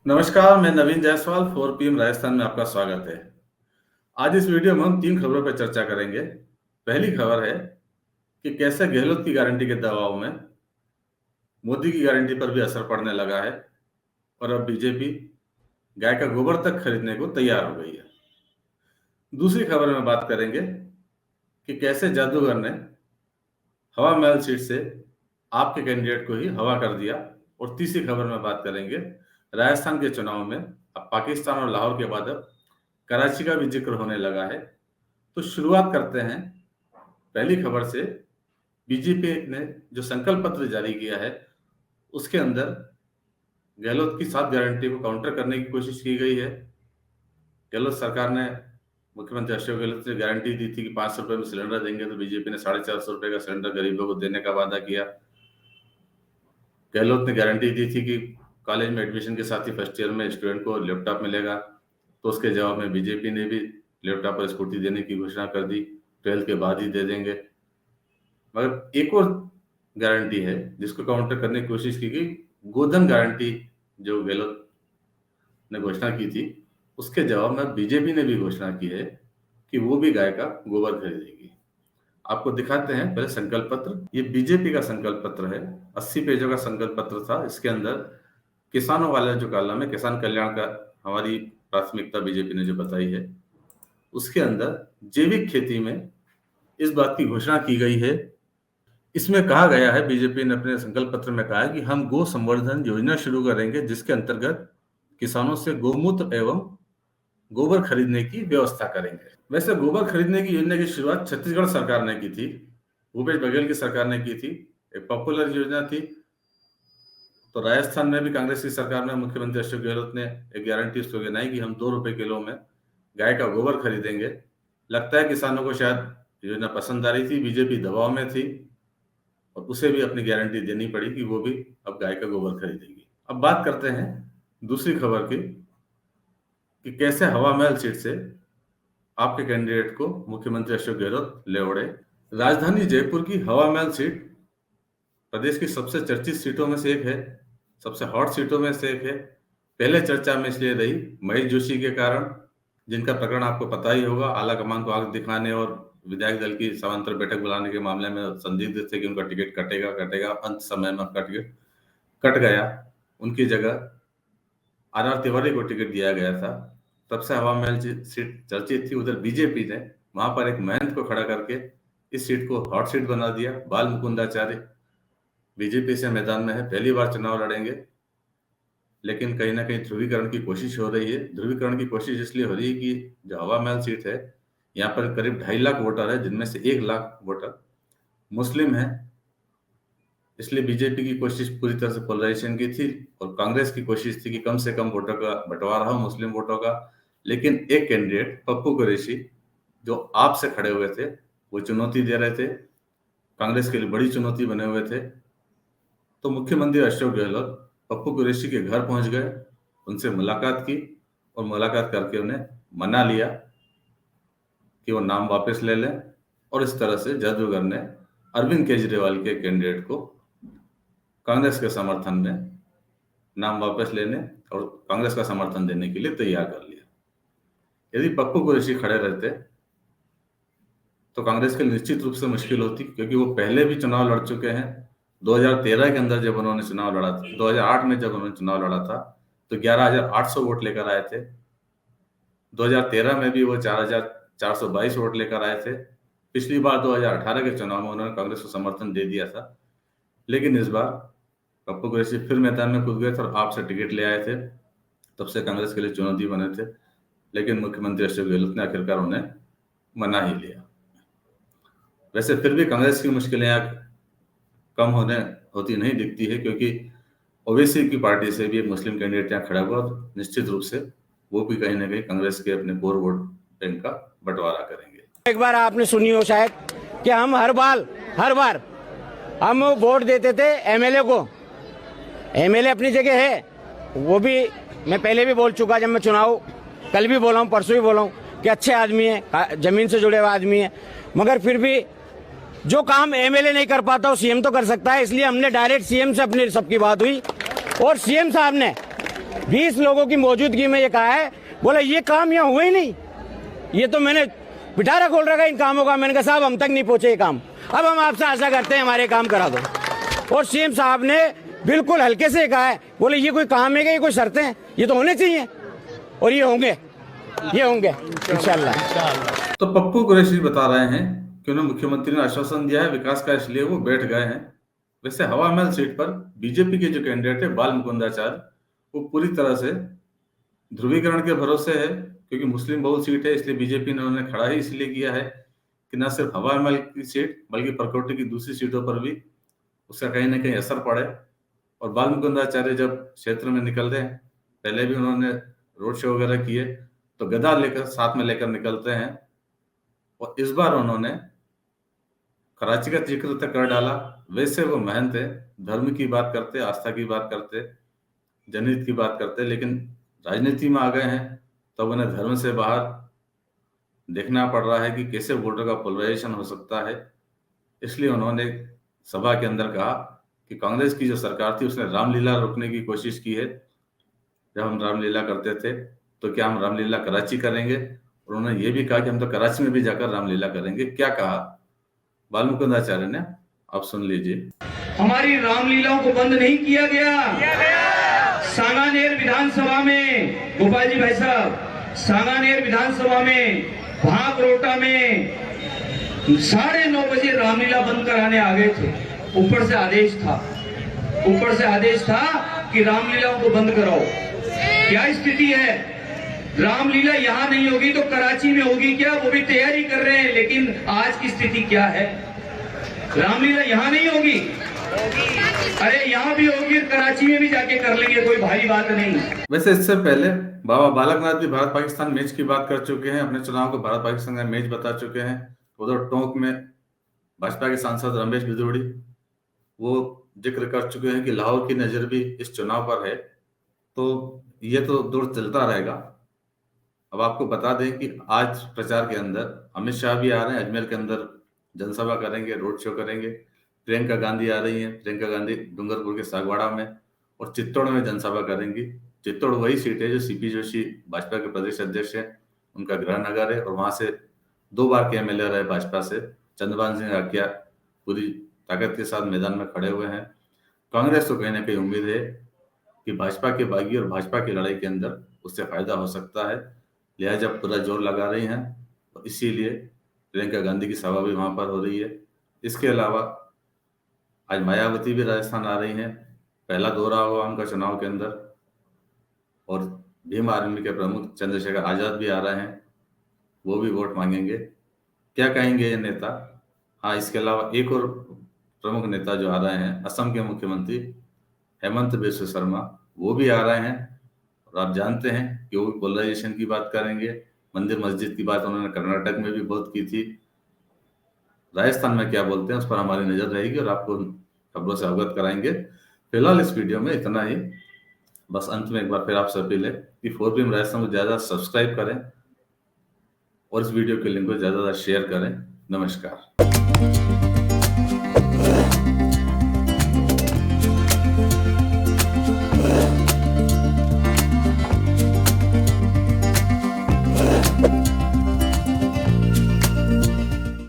नमस्कार, मैं नवीन जायसवाल 4 PM राजस्थान में आपका स्वागत है। आज इस वीडियो में हम 3 खबरों पर चर्चा करेंगे। पहली खबर है कि कैसे गहलोत की गारंटी के दबाव में मोदी की गारंटी पर भी असर पड़ने लगा है और अब बीजेपी गाय का गोबर तक खरीदने को तैयार हो गई है। दूसरी खबर में बात करेंगे कि कैसे जादूगर ने हवा महल सीट से आपके कैंडिडेट को ही हवा कर दिया। और तीसरी खबर में बात करेंगे राजस्थान के चुनाव में अब पाकिस्तान और लाहौर के बाद अब कराची का भी जिक्र होने लगा है। तो शुरुआत करते हैं पहली खबर से। बीजेपी ने जो संकल्प पत्र जारी किया है उसके अंदर गहलोत की 7 गारंटी को काउंटर करने की कोशिश की गई है। गहलोत सरकार ने मुख्यमंत्री अशोक गहलोत ने गारंटी दी थी कि 500 रुपए में सिलेंडर देंगे, तो बीजेपी ने 450 रुपए का सिलेंडर गरीबों को देने का वादा किया। गहलोत ने गारंटी दी थी कि कॉलेज में एडमिशन के साथ ही फर्स्ट ईयर में स्टूडेंट को लैपटॉप मिलेगा, तो उसके जवाब में बीजेपी ने भी लैपटॉप और स्कूटी देने की घोषणा कर दी, 12th के बाद ही दे देंगे। मगर एक और गारंटी है जिसको काउंटर करने की कोशिश की गई, गोधन गारंटी जो गहलोत ने घोषणा की थी उसके जवाब में बीजेपी ने भी घोषणा की है कि वो भी गाय का गोबर खरीदेगी। आपको दिखाते हैं पहले संकल्प पत्र। ये बीजेपी का संकल्प पत्र है, 80 पेजों का संकल्प पत्र था। इसके अंदर किसानों वाला जो कॉलम है, किसान कल्याण का हमारी प्राथमिकता बीजेपी ने जो बताई है, उसके अंदर जैविक खेती में इस बात की घोषणा की गई है। इसमें कहा गया है, बीजेपी ने अपने संकल्प पत्र में कहा है कि हम गो संवर्धन योजना शुरू करेंगे जिसके अंतर्गत किसानों से गोमूत्र एवं गोबर खरीदने की व्यवस्था करेंगे। वैसे गोबर खरीदने की योजना की शुरुआत छत्तीसगढ़ सरकार ने की थी, भूपेश बघेल की सरकार ने की थी। एक पॉपुलर योजना थी। तो राजस्थान में भी कांग्रेस की सरकार में मुख्यमंत्री अशोक गहलोत ने एक गारंटी उसको गिनाई कि हम 2 रुपए किलो में गाय का गोबर खरीदेंगे। लगता है किसानों को शायद योजना पसंद आ रही थी, बीजेपी दबाव में थी और उसे भी अपनी गारंटी देनी पड़ी कि वो भी अब गाय का गोबर खरीदेगी। अब बात करते हैं दूसरी खबर की कि कैसे हवा महल सीट से आपके कैंडिडेट को मुख्यमंत्री अशोक गहलोत ले उड़े। राजधानी जयपुर की हवा महल सीट प्रदेश की सबसे चर्चित सीटों में से एक है, सबसे हॉट सीटों में से एक है। पहले चर्चा में इसलिए रही महेश जोशी के कारण, जिनका प्रकरण आपको पता ही होगा। आला कमान को आग दिखाने और विधायक दल की सभांतर बैठक बुलाने के मामले में संदिग्ध थे कि उनका टिकट कटेगा। अंत समय में उनका टिकट कट गया, उनकी जगह आर तिवारी को टिकट दिया गया था। तब से हवा महल सीट चर्चित थी। उधर बीजेपी ने वहां पर एक महंत को खड़ा करके इस सीट को हॉट सीट बना दिया। बाल मुकुंदाचार्य बीजेपी से मैदान में है, पहली बार चुनाव लड़ेंगे, लेकिन कहीं ना कहीं ध्रुवीकरण की कोशिश हो रही है। ध्रुवीकरण की कोशिश इसलिए हो रही है कि जो हवा महल सीट है, यहाँ पर करीब 2.5 लाख वोटर है, जिनमें से 1 लाख वोटर मुस्लिम है। इसलिए बीजेपी की कोशिश पूरी तरह से पोलराइजेशन की थी और कांग्रेस की कोशिश थी कि कम से कम वोटों का बंटवारा हो मुस्लिम वोटों का। लेकिन एक कैंडिडेट पप्पू कुरैशी जो आप से खड़े हुए थे, वो चुनौती दे रहे थे, कांग्रेस के लिए बड़ी चुनौती बने हुए थे। तो मुख्यमंत्री अशोक गहलोत पप्पू कुरैशी के घर पहुंच गए, उनसे मुलाकात की और मुलाकात करके उन्हें मना लिया कि वो नाम वापस ले लें। और इस तरह से जादूगर ने अरविंद केजरीवाल के कैंडिडेट को कांग्रेस के समर्थन में नाम वापस लेने और कांग्रेस का समर्थन देने के लिए तैयार कर लिया। यदि पप्पू कुरैशी खड़े रहते तो कांग्रेस के लिए निश्चित रूप से मुश्किल होती, क्योंकि वो पहले भी चुनाव लड़ चुके हैं। 2013 के अंदर जब उन्होंने चुनाव लड़ा था, 2008 में जब उन्होंने चुनाव लड़ा था तो 11,800 वोट लेकर आए थे। 2013 में भी वो 4,422 वोट लेकर आए थे। पिछली बार 2018 के चुनाव में उन्होंने कांग्रेस को समर्थन दे दिया था। लेकिन इस बार पप्पू कुरैशी फिर मैदान में कूद गए थे और आपसे टिकट ले आए थे। तब से कांग्रेस के लिए चुनौती बने थे, लेकिन मुख्यमंत्री अशोक गहलोत ने आखिरकार उन्हें मना ही लिया। वैसे फिर भी कांग्रेस की मुश्किलें कम होती नहीं दिखती है, क्योंकि ओवैसी की पार्टी से भी एक मुस्लिम कैंडिडेट यहाँ खड़ा हुआ और निश्चित रूप से वो भी कहीं ना कहीं कांग्रेस के अपने कोर वोट बैंक का बंटवारा करेंगे। एक बार आपने सुनी हो शायद कि हम हर बार हम वोट देते थे एमएलए को। एमएलए अपनी जगह है, वो भी मैं पहले भी बोल चुका, जब मैं चुनाव कल भी बोला हूँ, परसों भी बोला हूँ कि अच्छे आदमी है, जमीन से जुड़े हुए आदमी है, मगर फिर भी जो काम एमएलए नहीं कर पाता वो सीएम तो कर सकता है। इसलिए हमने डायरेक्ट सीएम से अपनी सबकी बात हुई और सीएम साहब ने 20 लोगों की मौजूदगी में ये कहा है, बोला ये काम यहाँ हुए ही नहीं, ये तो मैंने पिटारा खोल रखा इन कामों का। मैंने कहा साहब हम तक नहीं पहुंचे ये काम, अब हम आपसे आशा करते हैं हमारे काम करा दो। और सीएम साहब ने बिल्कुल हल्के से कहा है, बोले ये कोई काम है क्या, ये कोई शर्तें हैं, ये तो होने चाहिए और ये होंगे इंशाल्लाह। तो पप्पू कुरैशी बता रहे हैं कि उन्हें मुख्यमंत्री ने आश्वासन दिया है विकास का, इसलिए वो बैठ गए हैं। वैसे हवा महल सीट पर बीजेपी के जो कैंडिडेट है बाल मुकुंदाचार्य, वो पूरी तरह से ध्रुवीकरण के भरोसे है, क्योंकि मुस्लिम बहुल सीट है, इसलिए बीजेपी ने उन्हें खड़ा ही इसलिए किया है कि न सिर्फ हवा महल की सीट बल्कि परकोटे की दूसरी सीटों पर भी उसका कहीं ना कहीं असर पड़े। और बाल मुकुंदाचार्य जब क्षेत्र में निकल रहे हैं, पहले भी उन्होंने रोड शो वगैरह किए, तो गदा लेकर साथ में लेकर निकलते हैं। और इस बार उन्होंने कराची का जिक्र तक कर डाला। वैसे वो मेहनत है, धर्म की बात करते, आस्था की बात करते, जनहित की बात करते, लेकिन राजनीति में आ गए हैं तब उन्हें धर्म से बाहर देखना पड़ रहा है कि कैसे वोटर का पोलराइजेशन हो सकता है। इसलिए उन्होंने सभा के अंदर कहा कि कांग्रेस की जो सरकार थी उसने रामलीला रोकने की कोशिश की है। जब हम रामलीला करते थे तो क्या हम रामलीला कराची करेंगे, और उन्होंने ये भी कहा कि हम तो कराची में भी जाकर रामलीला करेंगे। क्या कहा बाल मुकुंदाचार्य ने, आप सुन लीजिए। हमारी रामलीलाओं को बंद नहीं किया गया। सांगानेर विधानसभा में, गोपाल जी भाई साहब, सांगानेर विधानसभा में भागरोटा में 9:30 बजे रामलीला बंद कराने आ गए थे। ऊपर से आदेश था कि रामलीलाओं को बंद कराओ। क्या स्थिति है, रामलीला यहाँ नहीं होगी तो कराची में होगी क्या, वो भी तैयारी कर रहे हैं। लेकिन आज की स्थिति क्या है, रामलीला यहाँ नहीं होगी, अरे यहाँ भी होगी, कराची में भी जाके कर लेंगे, कोई भारी बात नहीं। वैसे इससे पहले बाबा बालकनाथ भी भारत पाकिस्तान मैच की बात कर चुके हैं, अपने चुनाव को भारत पाकिस्तान का मैच बता चुके हैं। उधर टोंक में भाजपा के सांसद रमेश बिदोड़ी वो जिक्र कर चुके हैं कि लाहौर की नजर भी इस चुनाव पर है। तो ये तो दौर चलता रहेगा। अब आपको बता दें कि आज प्रचार के अंदर अमित शाह भी आ रहे हैं, अजमेर के अंदर जनसभा करेंगे, रोड शो करेंगे। प्रियंका गांधी आ रही हैं, प्रियंका गांधी डूंगरपुर के सागवाड़ा में, और चित्तौड़ में जनसभा करेंगी। चित्तौड़ वही सीट है जो सीपी जोशी भाजपा के प्रदेश अध्यक्ष है, उनका गृहनगर है, और वहां से 2 बार के एमएलए रहे भाजपा से। चंद्रभान सिंह आकिया पूरी ताकत के साथ मैदान में खड़े हुए हैं। कांग्रेस को कहीं ना कहीं उम्मीद है कि भाजपा के बागी और भाजपा की लड़ाई के अंदर उससे फायदा हो सकता है, लिहाजा पूरा जोर लगा रही हैं। और इसीलिए प्रियंका गांधी की सभा भी वहां पर हो रही है। इसके अलावा आज मायावती भी राजस्थान आ रही हैं, पहला दौरा हुआ उनका चुनाव के अंदर। और भीम आर्मी के प्रमुख चंद्रशेखर आजाद भी आ रहे हैं, वो भी वोट मांगेंगे। क्या कहेंगे ये नेता। हाँ, इसके अलावा एक और प्रमुख नेता जो आ रहे हैं, असम के मुख्यमंत्री हेमंत बिस्वा शर्मा, वो भी आ रहे हैं। और आप जानते हैं कि वो पोलराइजेशन की बात करेंगे, मंदिर मस्जिद की बात उन्होंने कर्नाटक में भी बहुत की थी। राजस्थान में क्या बोलते हैं उस पर हमारी नजर रहेगी और आपको खबरों से अवगत कराएंगे। फिलहाल इस वीडियो में इतना ही। बस अंत में एक बार फिर आपसे अपील है कि 4PM राजस्थान को ज्यादा सब्सक्राइब करें और इस वीडियो के लिंक को ज्यादा शेयर करें। नमस्कार।